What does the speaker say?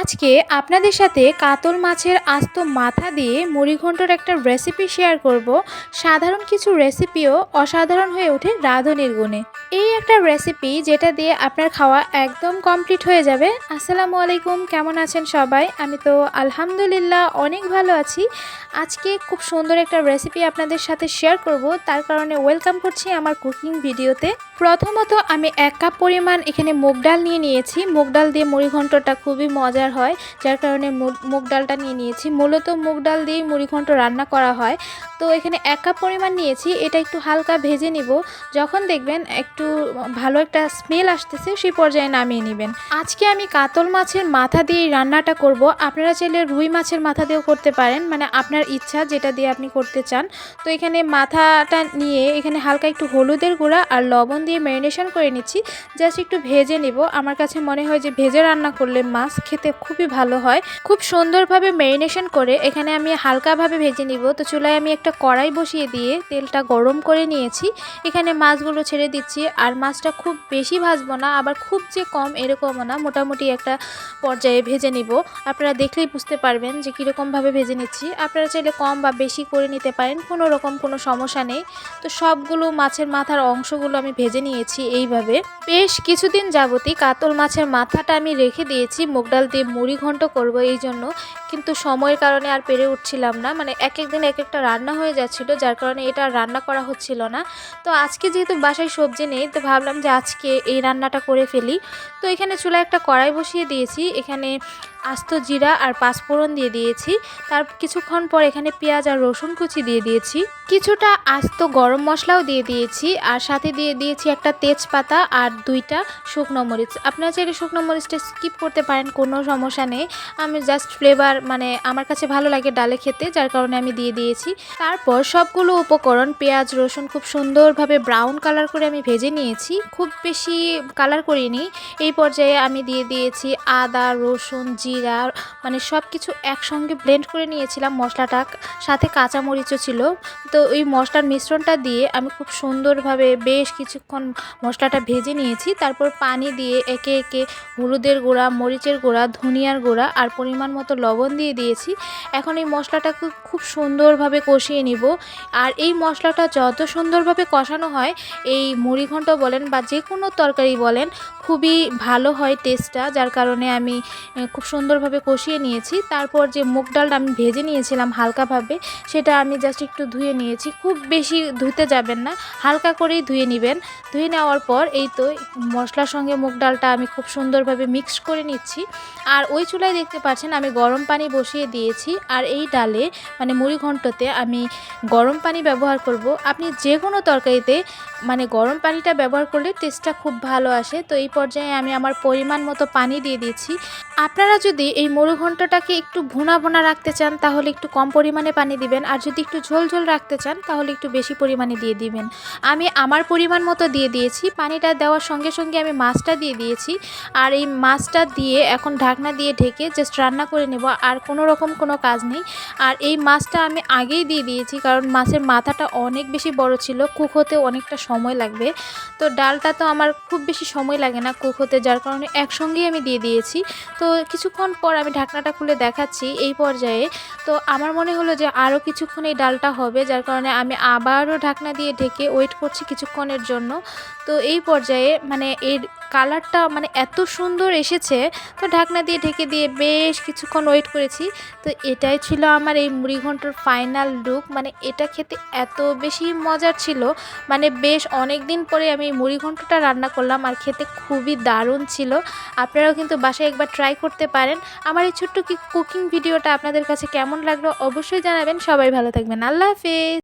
আজকে আপনাদের সাথে কাতল মাছের আস্ত মাথা দিয়ে মুড়িঘণ্টর একটা রেসিপি শেয়ার করব। সাধারণ কিছু রেসিপিও অসাধারণ হয়ে ওঠে রাঁধুনির গুণে। এই একটা রেসিপি যেটা দিয়ে আপনার খাওয়া একদম কমপ্লিট হয়ে যাবে। আসসালামু আলাইকুম, কেমন আছেন সবাই? আমি তো আলহামদুলিল্লাহ অনেক ভালো আছি। আজকে খুব সুন্দর একটা রেসিপি আপনাদের সাথে শেয়ার করব, তার কারণে ওয়েলকাম করছি আমার কুকিং ভিডিওতে। প্রথমত আমি 1 কাপ পরিমাণ এখানে মুগ ডাল নিয়েছি। মুগ ডাল দিয়ে মুড়িঘণ্টটা খুবই মজার হয়, যার কারণে মুগ ডালটা নিয়েছি। মূলত মুগ ডাল দিয়েই মুড়িঘণ্ট রান্না করা হয়। তো এখানে 1 কাপ পরিমাণ নিয়েছি। এটা একটু হালকা ভেজে নিব। যখন দেখবেন একটু ভালো একটা স্মেল আসতেছে, সেই পর্যায়ে নামিয়ে নেবেন। আজকে আমি কাতল মাছের মাথা দিয়ে রান্নাটা করব। আপনারা চাইলে রুই মাছের মাথা দিয়েও করতে পারেন, মানে আপনার ইচ্ছা যেটা দিয়ে আপনি করতে চান। তো এখানে মাথাটা নিয়ে এখানে হালকা একটু হলুদের গুঁড়া আর লবণ দিয়ে ম্যারিনেশন করে নিচ্ছি। জাস্ট একটু ভেজে নিব। আমার কাছে মনে হয় যে ভেজে রান্না করলে মাছ খেতে খুবই ভালো হয়। খুব সুন্দরভাবে ম্যারিনেশন করে এখানে আমি হালকাভাবে ভেজে নিব। তো চুলায় আমি একটা কড়াই বসিয়ে দিয়ে তেলটা গরম করে নিয়েছি। এখানে মাছগুলো ছেড়ে দিচ্ছি। আর মাছটা খুব বেশি ভাজবো না, আবার খুব যে কম এরকমও না, মোটামুটি একটা পর্যায়ে ভেজে নিব। আপনারা দেখলেই বুঝতে পারবেন যে কীরকমভাবে ভেজে নিচ্ছি। আপনারা চাইলে কম বা বেশি করে নিতে পারেন, কোনো সমস্যা নেই। তো সবগুলো মাছের মাথার অংশগুলো আমি ভেজে নিয়েছি এইভাবে। বেশ কিছুদিন যাবতই কাতল মাছের মাথাটা আমি রেখে দিয়েছি মুগ ডাল দিয়ে মুড়িঘণ্ট করব এই জন্য, কিন্তু সময়ের কারণে আর পেরে উঠছিলাম না। মানে এক এক দিন এক একটা রান্না হয়ে যাচ্ছিল, যার কারণে এটা রান্না করা হচ্ছিল না। তো আজকে যেহেতু বাসায় সবজি নেই, তো ভাবলাম যে আজকে এই রান্নাটা করে ফেলি। তো এখানে চুলায় একটা কড়াই বসিয়ে দিয়েছি। এখানে আস্ত জিরা আর পাঁচফোড়ন দিয়ে দিয়েছি। তার কিছুক্ষণ পর এখানে পেঁয়াজ আর রসুন কুচি দিয়ে দিয়েছি। কিছুটা আস্ত গরম মশলাও দিয়ে দিয়েছি, আর সাথে দিয়ে দিয়েছি একটা তেজপাতা আর 2টা শুকনো মরিচ। আপনারা চাইলে শুকনো মরিচটা স্কিপ করতে পারেন, কোনো সমস্যা নেই। আমি জাস্ট ফ্লেভার, মানে আমার কাছে ভালো লাগে ডালে খেতে, যার কারণে আমি দিয়ে দিয়েছি। তারপর সবগুলো উপকরণ পেঁয়াজ রসুন খুব সুন্দরভাবে ব্রাউন কালার করে আমি ভেজে নিয়েছি। খুব বেশি কালার করিনি। এই পর্যায়ে আমি দিয়ে দিয়েছি আদা রসুন জিরা, মানে সব কিছু একসঙ্গে ব্লেন্ড করে নিয়েছিলাম। মশলাটা সাথে কাঁচামরিচও ছিল। তো ওই মশলার মিশ্রণটা দিয়ে আমি খুব সুন্দরভাবে বেশ কিছুক্ষণ মশলাটা ভেজে নিয়েছি। তারপর পানি দিয়ে একে একে হলুদের গুঁড়া মরিচের গুঁড়া ধনিয়ার গুঁড়া আর পরিমাণ মতো লবণ দিয়ে দিয়েছি। এখন এই মশলাটাকে খুব সুন্দরভাবে কষিয়ে নিব। আর এই মশলাটা যত সুন্দরভাবে কষানো হয়, এই মুড়িঘণ্ট বলেন বা যে কোনো তরকারি বলেন, খুবই ভালো হয় টেস্টটা, যার কারণে আমি খুব সুন্দরভাবে কষিয়ে নিয়েছি। তারপর যে মুগ ডালটা আমি ভেজে নিয়েছিলাম হালকাভাবে, সেটা আমি জাস্ট একটু ধুয়ে নিয়েছি। খুব বেশি ধুতে যাবেন না, হালকা করেই ধুয়ে নেবেন। ধুয়ে নেওয়ার পর এই তো মশলার সঙ্গে মুগ ডালটা আমি খুব সুন্দরভাবে মিক্স করে নিচ্ছি। আর ওই চুলায় দেখতে পাচ্ছেন আমি গরম পানি বসিয়ে দিয়েছি। আর এই ডালে, মানে মুড়িঘণ্টতে আমি গরম পানি ব্যবহার করব। আপনি যে কোনো তরকারিতে মানে গরম পানিটা ব্যবহার করলে টেস্টটা খুব ভালো আসে। তো এই পর্যায়ে আমি আমার পরিমাণ মতো পানি দিয়ে দিচ্ছি। আপনারা যদি এই মুড়িঘণ্টটাকে একটু ভুনা ভুনা রাখতে চান, তাহলে একটু কম পরিমাণে পানি দিবেন। আর যদি একটু ঝোল ঝোল রাখতে চান, তাহলে একটু বেশি পরিমাণে দিয়ে দিবেন। আমি আমার পরিমাণ মতো দিয়ে দিয়েছি। পানিটা দেওয়ার সঙ্গে সঙ্গে আমি মাছটা দিয়ে দিয়েছি। আর এই মাছটা দিয়ে এখন ঢাকনা দিয়ে ঢেকে জাস্ট রান্না করে নেব, আর কোনো কাজ নেই। আর এই মাছটা আমি আগেই দিয়ে দিয়েছি, কারণ মাছের মাথাটা অনেক বেশি বড় ছিল, কুক হতে অনেকটা সময় লাগবে। তো ডালটা তো আমার খুব বেশি সময় লাগে না কুক হতে, যার কারণে একসঙ্গেই আমি দিয়ে দিয়েছি। তো কিছুক্ষণ পর আমি ঢাকনাটা খুলে দেখাচ্ছি এই পর্যায়ে। তো আমার মনে হলো যে আরও কিছুক্ষণ এই ডালটা হবে, যার কারণে আমি আবারও ঢাকনা দিয়ে ঢেকে ওয়েট করছি কিছুক্ষণের জন্য। তো এই পর্যায়ে মানে এর কালারটা মানে এত সুন্দর এসেছে, তো ঢাকনা দিয়ে ঢেকে দিয়ে বেশ কিছুক্ষণ ওয়েট করেছি। তো এটাই ছিল আমার এই মুড়িঘণ্টর ফাইনাল লুক। মানে এটা খেতে এত বেশি মজার ছিল, মানে বেশ অনেক দিন পরে আমি এই মুড়িঘণ্টটা রান্না করলাম, আর খেতে খুবই দারুণ ছিল। আপনারাও কিন্তু বাসায় একবার ট্রাই করতে পারেন। আমার এই ছোট্ট কুকিং ভিডিওটা আপনাদের কাছে কেমন লাগলো অবশ্যই জানাবেন। সবাই ভালো থাকবেন। আল্লাহ হাফেজ।